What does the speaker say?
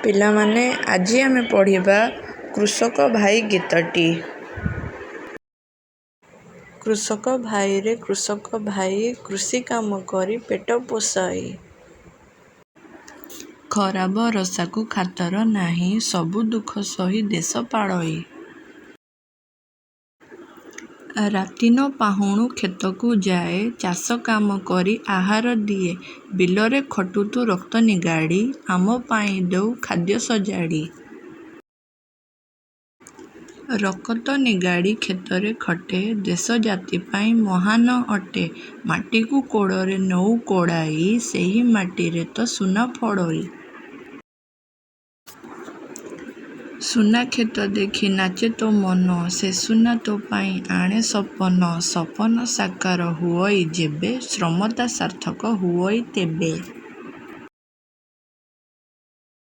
ପିଲାମାନେ, ଆଜି ଆମେ ପଢ଼ିବା କୃଷକ ଭାଇ ଗୀତଟି। କୃଷକ ଭାଇରେ କୃଷକ ଭାଇ, କୃଷି କାମ କରି ପେଟ ପୋଷଇ। ଖରା ବରଷାକୁ ଖାତର ନାହିଁ, ସବୁ ଦୁଃଖ ସହି ଦେଶ ପାଳଇ। ରାତି ନ ପାହୁଣୁ କ୍ଷେତକୁ ଯାଏ, ଚାଷ କାମ କରି ଆହାର ଦିଏ। ବିଲରେ ଖଟୁ ତୁ ରକ୍ତ ନିଗାଡ଼ି, ଆମ ପାଇଁ ଦେଉ ଖାଦ୍ୟ ସଜାଡ଼ି। ରକତ ନିଗାଡ଼ି କ୍ଷେତରେ ଖଟେ, ଦେଶ ଜାତି ପାଇଁ ମହାନ ଅଟେ। ମାଟିକୁ କୋଡ଼ରେ ନଉ କୋଡ଼ାଇ, ସେହି ମାଟିରେ ତ ସୁନା ଫଳଇ। ସୁନା କ୍ଷେତ ଦେଖି ନାଚେ ତୋ ମନ, ସେ ସୁନା ତୋ ପାଇଁ ଆଣେ ସପନ। ସପନ ସାକାର ହୁଅଇ ଯେବେ, ଶ୍ରମ ତା ସାର୍ଥକ ହୁଅଇ ତେବେ।